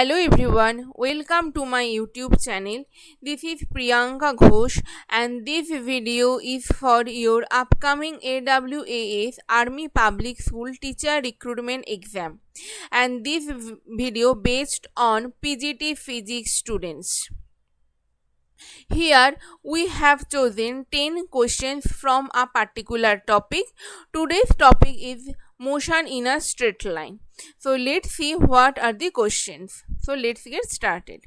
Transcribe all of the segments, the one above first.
Hello everyone, welcome to my YouTube channel. This is Priyanka Ghosh and this video is for your upcoming AWAS Army Public School Teacher Recruitment exam, and this video based on PGT Physics students. Here we have chosen 10 questions from a particular topic. Today's topic is motion in a straight line. So let's see what are the questions. So let's get started.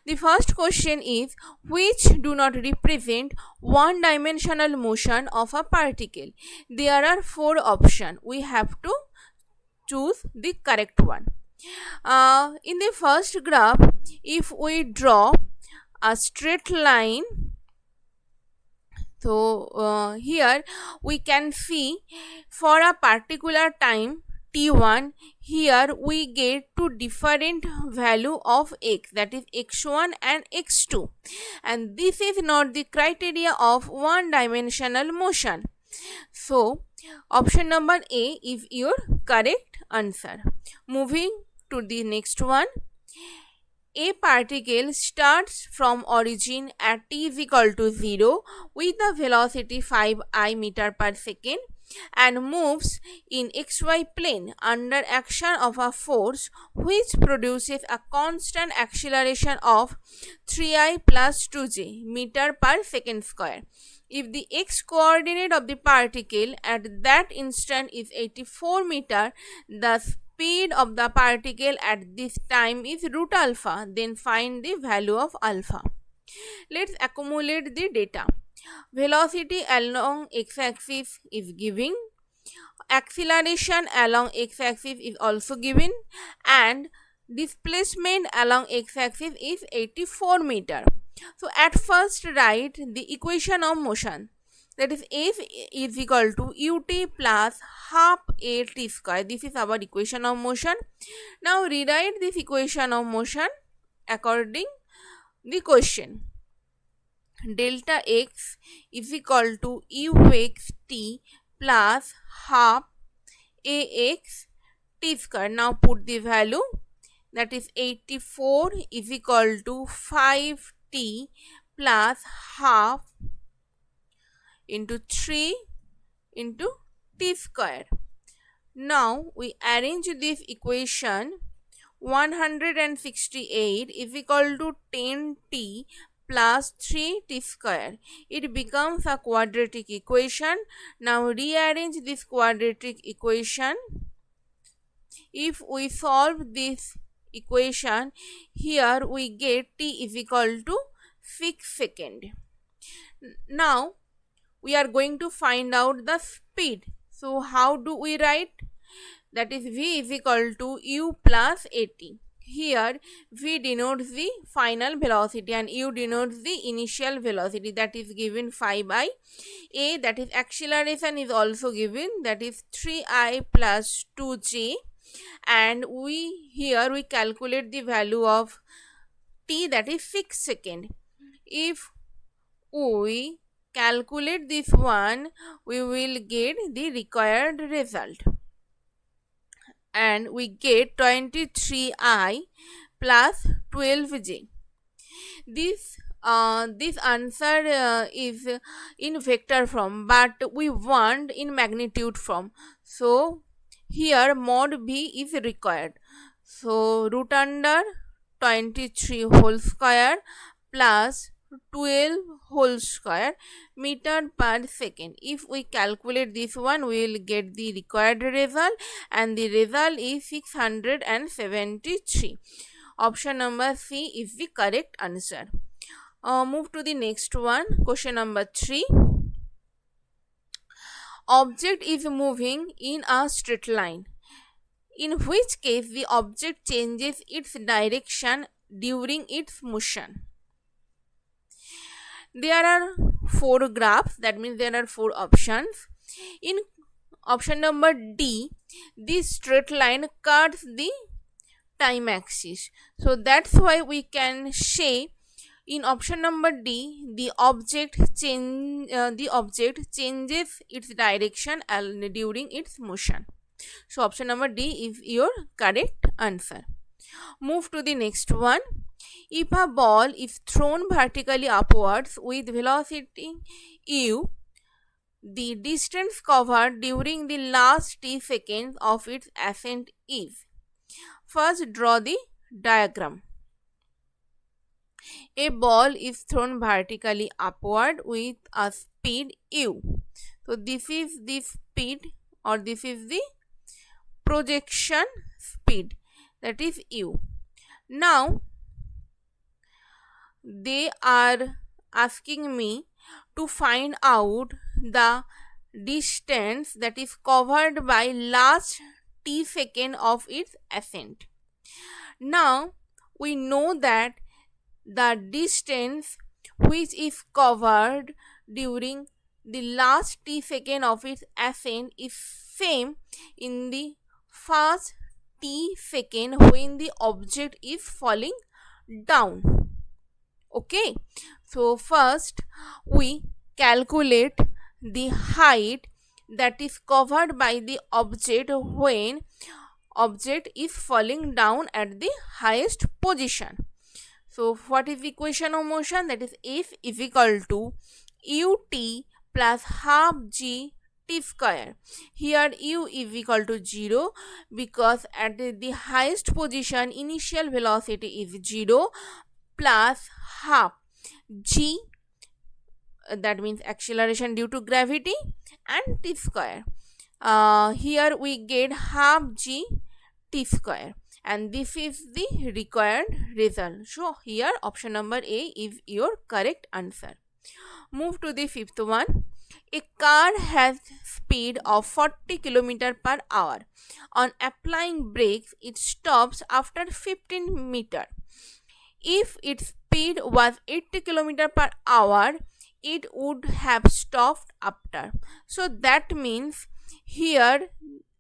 The first question is, which do not represent one-dimensional motion of a particle? There are 4 options. We have to choose the correct one. In the first graph, if we draw a straight line, so here we can see for a particular time t1, here we get two different value of x, that is x1 and x2, and this is not the criteria of one dimensional motion. So option number A is your correct answer. Moving to the next one. A particle starts from origin at t is equal to 0 with the velocity 5 meter per second and moves in xy plane under action of a force which produces a constant acceleration of 3I plus 2j meter per second square. If the x coordinate of the particle at that instant is 84 meter, the speed of the particle at this time is root alpha, then find the value of alpha. Let's accumulate the data. Velocity along x-axis is given, acceleration along x-axis is also given, and displacement along x-axis is 84 meter. So at first write the equation of motion, that is F is equal to ut plus half a t square. This is our equation of motion. Now rewrite this equation of motion according the question. Delta x is equal to ux t plus half ax t square. Now put the value, that is 84 is equal to 5t plus half into 3 into t square. Now we arrange this equation. 168 is equal to 10t plus 3t square. It becomes a quadratic equation. Now rearrange this quadratic equation. If we solve this equation, here we get t is equal to 6 seconds. Now we are going to find out the speed. So how do we write? That is v is equal to u plus at. Here v denotes the final velocity and u denotes the initial velocity, that is given 5I. A, that is acceleration, is also given, that is 3I plus 2j, and here we calculate the value of t, that is 6 seconds. If we calculate this one, we will get the required result, and we get 23I plus 12j. This answer is in vector form, but we want in magnitude form. So here mod b is required. So root under 23 whole square plus 12 whole square meter per second. If we calculate this one, we will get the required result, and the result is 673. Option number C is the correct answer. Move to the next one. Question number 3. Object is moving in a straight line, in which case the object changes its direction during its motion. There are 4 graphs, that means there are 4 options. In option number D, this straight line cuts the time axis. So that's why we can say in option number D, the object changes its direction during its motion. So option number D is your correct answer. Move to the next one. If a ball is thrown vertically upwards with velocity u, the distance covered during the last t seconds of its ascent is. First, draw the diagram. A ball is thrown vertically upward with a speed u. So, this is the speed, or this is the projection speed, that is u. Now, they are asking me to find out the distance that is covered by last t second of its ascent. Now, we know that the distance which is covered during the last t second of its ascent is same in the first t second when the object is falling down. Okay, so first we calculate the height that is covered by the object when object is falling down at the highest position. So what is the equation of motion? That is F is equal to ut plus half g t square. Here u is equal to 0 because at the highest position initial velocity is 0 plus half g, that means acceleration due to gravity, and t square. Here we get half g t square, and this is the required result. So here option number A is your correct answer. Move to the fifth one. A car has speed of 40 km per hour. On applying brakes, it stops after 15 meter. If its speed was 80 km per hour, it would have stopped after. So that means here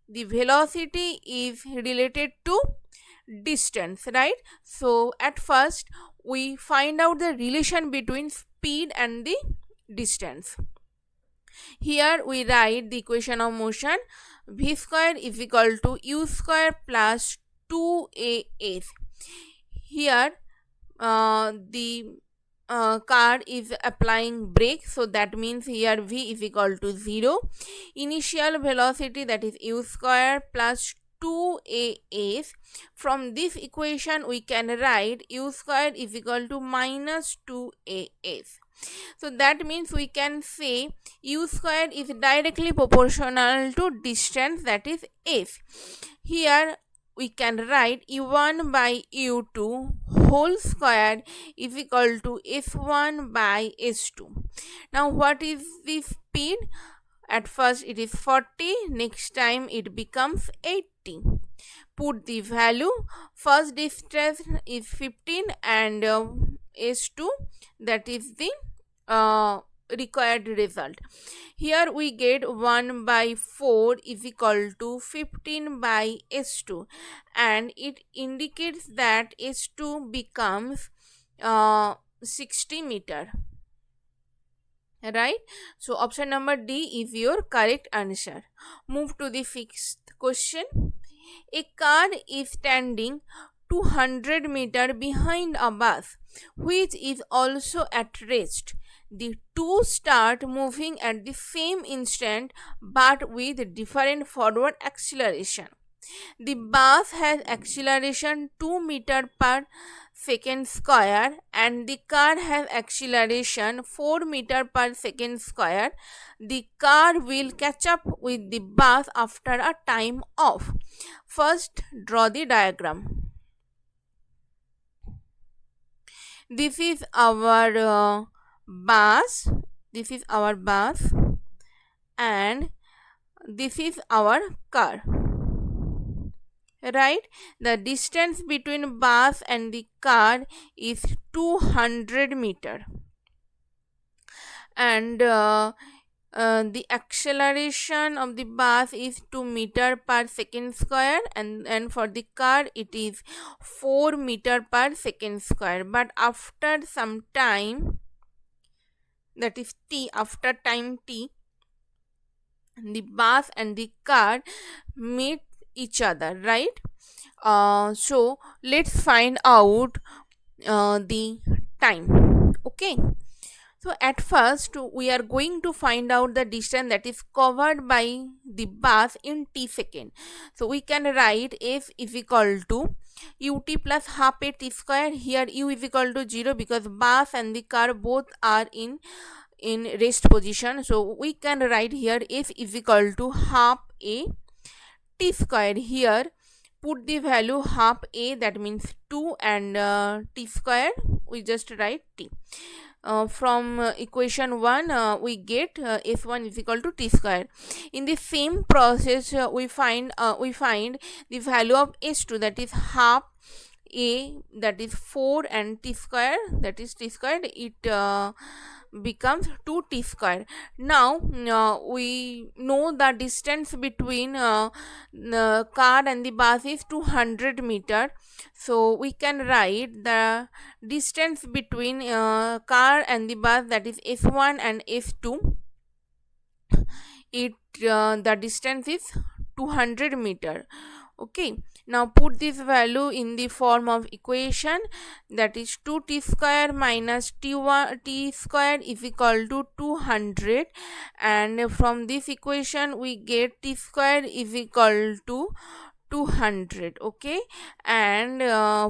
the velocity is related to distance, right? So at first we find out the relation between speed and the distance. Here we write the equation of motion. V square is equal to u square plus 2as. Here the car is applying brake, so that means here v is equal to 0. Initial velocity, that is u square plus 2as. From this equation we can write u square is equal to minus 2as. So that means we can say u square is directly proportional to distance, that is s. Here we can write u1 by u2 whole square is equal to s1 by s2. Now what is the speed? At first it is 40, next time it becomes 80. Put the value. First distance is 15 and s2, that is the required result. Here we get 1 by 4 is equal to 15 by s2, and it indicates that s2 becomes 60 meter, right? So option number D is your correct answer. Move to the sixth question. A car is standing 200 meter behind a bus which is also at rest. The two start moving at the same instant but with different forward acceleration. The bus has acceleration 2 meter per second square and the car has acceleration 4 meter per second square. The car will catch up with the bus after a time of. First, draw the diagram. This is our bus. This is our bus and this is our car. Right? The distance between bus and the car is 200 meter. And the acceleration of the bus is 2 meter per second square, and for the car it is 4 meter per second square. But after some time, that is t, after time t, the bus and the car meet each other, right? So let's find out the time. Okay, so at first we are going to find out the distance that is covered by the bus in t second. So we can write f is equal to ut plus half a t square. Here u is equal to 0 because bus and the car both are in rest position. So we can write here f is equal to half a t square. Here put the value half a, that means 2, and t square we just write t. From equation 1 we get f1 is equal to t square. In the same process we find the value of s2, that is half a, that is 4, and t square, that is t squared, it becomes 2t square. Now we know the distance between the car and the bus is 200 meter. So we can write the distance between car and the bus, that is f1 and f2. It the distance is 200 meter. Okay, now put this value in the form of equation, that is 2t square minus t square is equal to 200, and from this equation we get t square is equal to 200. Okay, and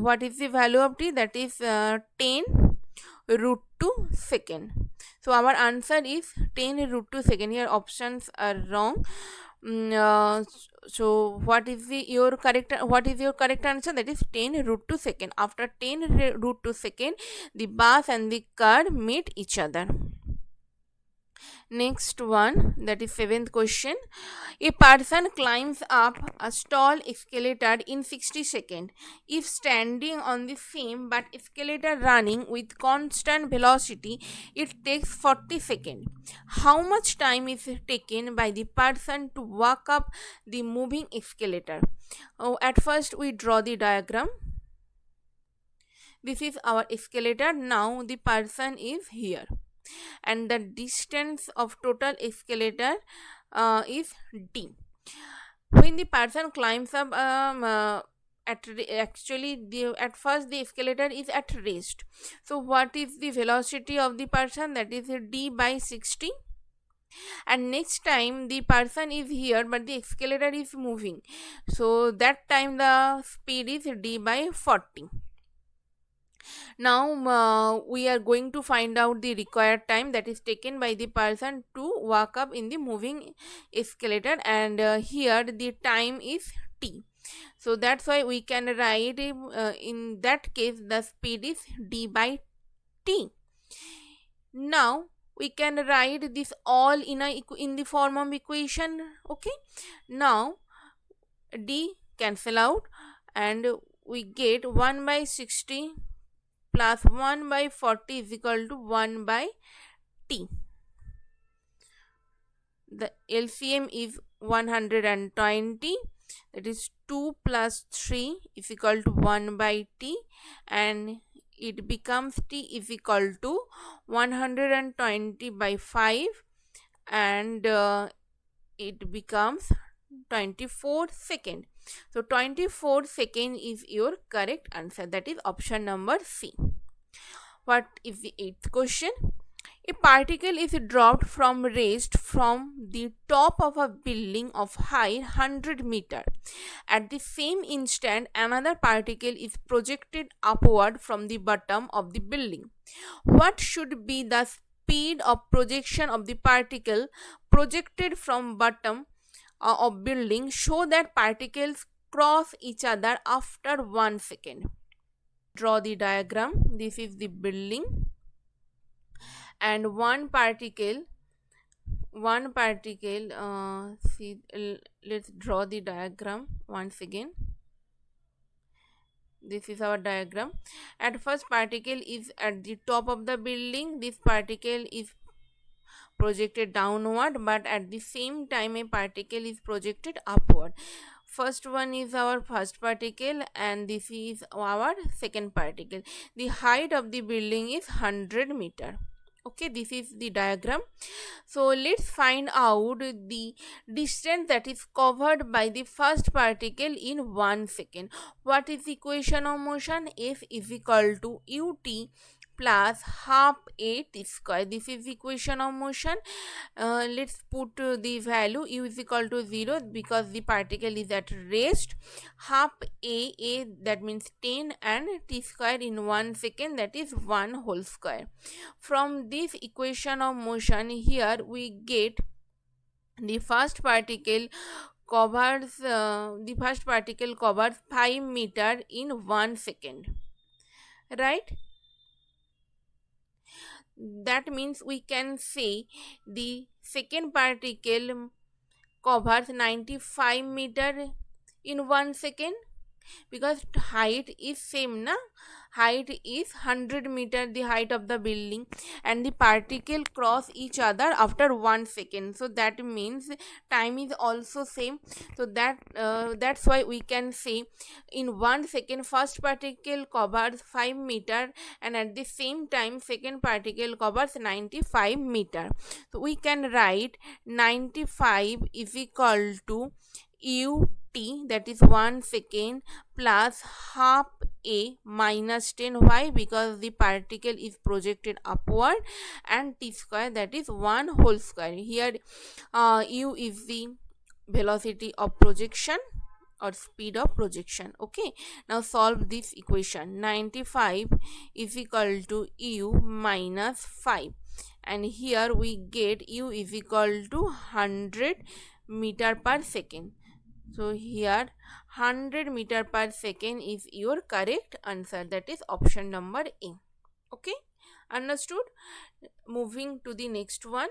what is the value of t? That is 10 root 2 second. So our answer is 10 root 2 second. Here options are wrong. So what is your correct answer? That is 10 root 2 second. After 10 root 2 second, the bus and the car meet each other. Next one, that is 7th question. A person climbs up a tall escalator in 60 seconds. If standing on the same but escalator running with constant velocity, it takes 40 seconds. How much time is taken by the person to walk up the moving escalator? At first we draw the diagram. This is our escalator. Now the person is here, and the distance of total escalator is d. When the person climbs up at first the escalator is at rest. So what is the velocity of the person? That is d by 60. And next time the person is here but the escalator is moving, so that time the speed is d by 40. Now we are going to find out the required time that is taken by the person to walk up in the moving escalator, and here the time is t. So that's why we can write in that case the speed is d by t. Now we can write this all in the form of equation. Okay, now d cancel out and we get 1 by 60 plus 1 by 40 is equal to 1 by t. The LCM is 120, that is 2 plus 3 is equal to 1 by t, and it becomes t is equal to 120 by 5, and it becomes 24 second. So 24 second is your correct answer, that is option number C. What is the 8th question? A particle is dropped from raised from the top of a building of height 100 meter. At the same instant, another particle is projected upward from the bottom of the building. What should be the speed of projection of the particle projected from bottom of building so that particles cross each other after 1 second? Draw the diagram. This is the building, and one particle see, let's draw the diagram once again. This is our diagram. At first particle is at the top of the building. This particle is projected downward, but at the same time a particle is projected upward. First one is our first particle and this is our second particle. The height of the building is 100 meter. Okay, this is the diagram. So let's find out the distance that is covered by the first particle in 1 second. What is the equation of motion? F is equal to ut plus half a t square. This is the equation of motion. Let's put the value u is equal to 0 because the particle is at rest. Half a that means 10 and t square in 1 second, that is 1 whole square. From this equation of motion, here we get the first particle covers 5 meter in 1 second, right? That means we can say the second particle covers 95 meter in 1 second, because height is same na, height is 100 meter, the height of the building, and the particle cross each other after 1 second, so that means time is also same. So that's why we can say in 1 second first particle covers 5 meter, and at the same time second particle covers 95 meter. So we can write 95 is equal to ut, that is 1 second, plus half a minus 10. Why? Because the particle is projected upward, and t square, that is 1 whole square. Here u is the velocity of projection or speed of projection. Okay, now solve this equation. 95 is equal to u minus 5, and here we get u is equal to 100 meter per second. So here 100 meter per second is your correct answer, that is option number A. Okay, understood? Moving to the next one.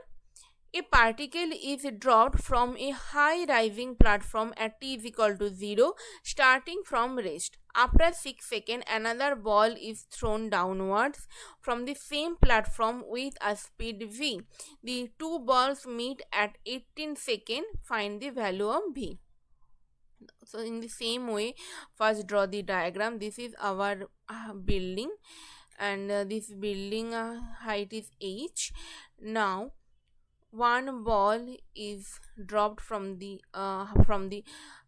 A particle is dropped from a high rising platform at t is equal to 0 starting from rest. After 6 seconds, another ball is thrown downwards from the same platform with a speed v. The two balls meet at 18 seconds. Find the value of v. So in the same way, first draw the diagram. This is our building, and this building height is h. Now one ball is dropped from the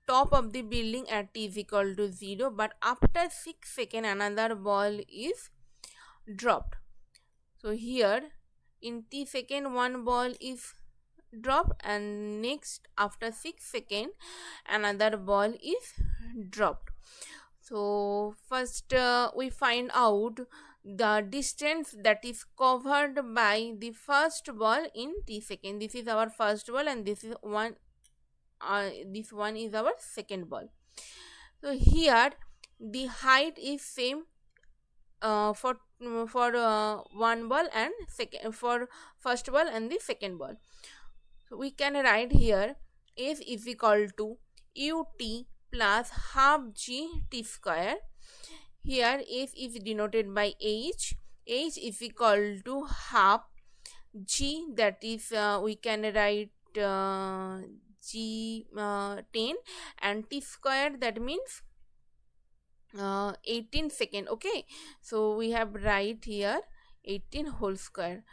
top of the building at t is equal to 0, but after 6 seconds another ball is dropped. So here in t second one ball is dropped, and next after 6 seconds another ball is dropped. So first we find out the distance that is covered by the first ball in t second. This is our first ball, and this is one this one is our second ball. So here the height is same for one ball and second, for first ball and the second ball. So we can write here f is equal to ut plus half g t square. Here f is denoted by h. H is equal to half g, that is we can write g 10, and t square, that means 18 second. Okay, so we have write here 18 whole square.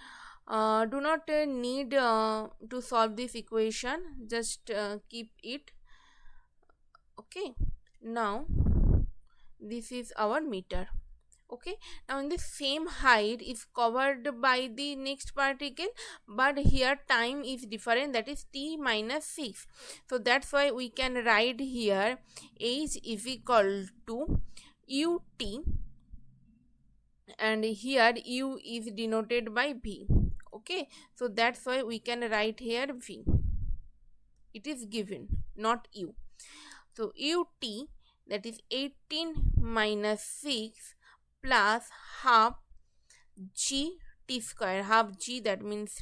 Do not need to solve this equation, just keep it. Okay, now this is our meter. Okay, now in the same height is covered by the next particle, but here time is different, that is t minus 6. So that's why we can write here h is equal to ut, and here u is denoted by v. Okay, so that's why we can write here v. It is given, not u. So ut, that is 18 minus 6 plus half g t square, half g, that means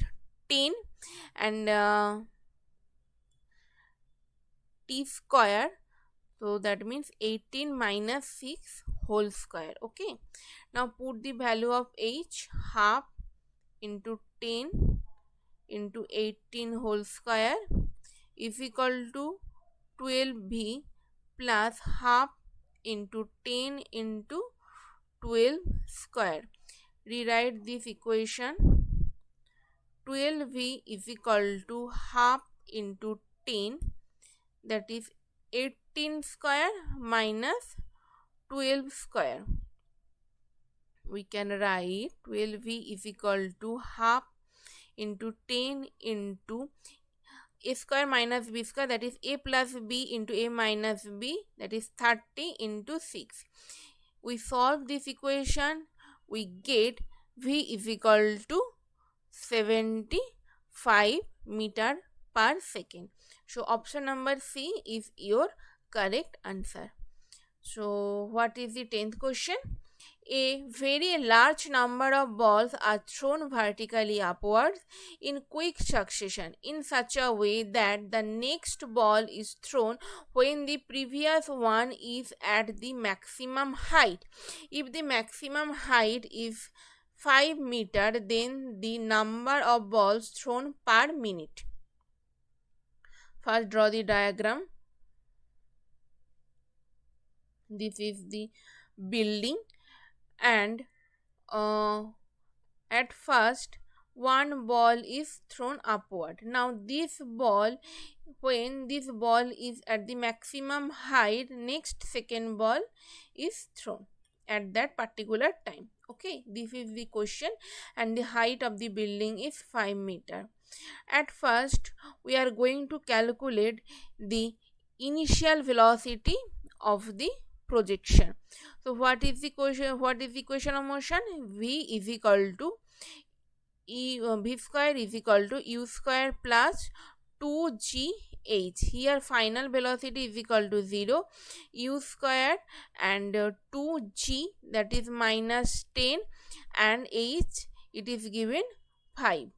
10, and t square, so that means 18 minus 6 whole square. Okay, now put the value of h, half into 10 into 18 whole square is equal to 12v plus half into 10 into 12 square. Rewrite this equation. 12v is equal to half into 10, that is 18 square minus 12 square. We can write 12v is equal to half into 10 into a square minus b square, that is a plus b into a minus b, that is 30 into 6. We solve this equation, we get v is equal to 75 meter per second. So option number C is your correct answer. So what is the 10th question? A very large number of balls are thrown vertically upwards in quick succession in such a way that the next ball is thrown when the previous one is at the maximum height. If the maximum height is 5 meter, then the number of balls thrown per minute. First, draw the diagram. This is the building, and at first one ball is thrown upward. Now this ball, when this ball is at the maximum height, next second ball is thrown at that particular time. Okay, this is the question, and the height of the building is 5 meter. At first we are going to calculate the initial velocity of the projection. So what is the equation of motion? V is equal to v square is equal to u square plus 2gh. Here final velocity is equal to 0, u square and 2g, that is minus 10, and h, it is given 5.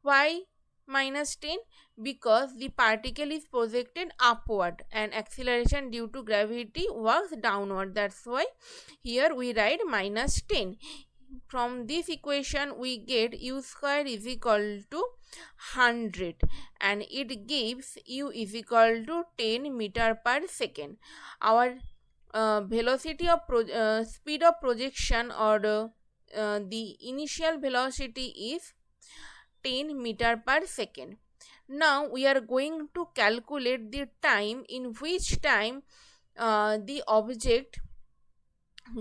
Why minus 10? Because the particle is projected upward and acceleration due to gravity works downward. That's why here we write minus 10. From this equation we get u square is equal to 100, and it gives u is equal to 10 meter per second. Our velocity of speed of projection, or the initial velocity is 10 meter per second. Now we are going to calculate the time in which time the object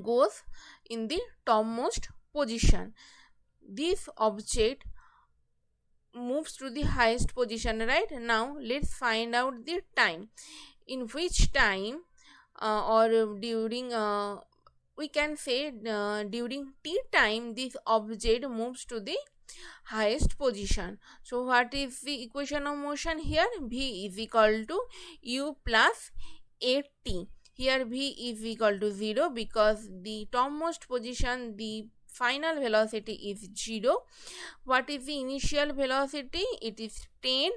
goes in the topmost position. This object moves to the highest position, right? Now let's find out the time in which time or during we can say during t time this object moves to the highest position. So what is the equation of motion here? V is equal to u plus at. Here v is equal to 0 because the topmost position, the final velocity is 0. What is the initial velocity? It is 10,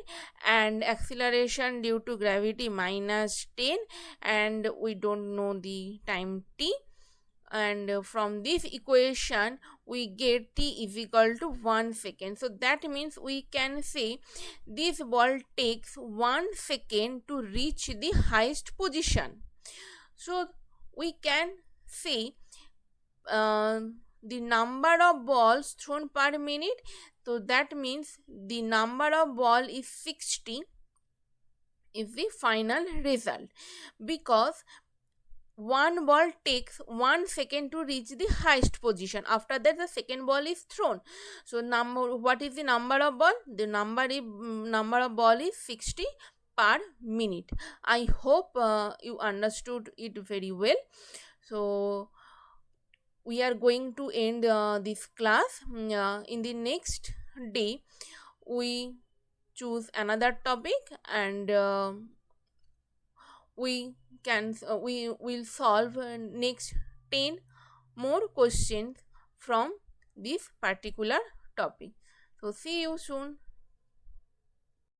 and acceleration due to gravity minus 10, and we don't know the time t. And from this equation we get t is equal to 1 second. So that means we can say this ball takes 1 second to reach the highest position. So we can say the number of balls thrown per minute. So that means the number of ball is 60 is the final result, because one ball takes 1 second to reach the highest position. After that the second ball is thrown. So what is the number of ball? The number of ball is 60 per minute. I hope you understood it very well. So we are going to end this class. In the next day we choose another topic, and we will solve next 10 more questions from this particular topic. So see you soon.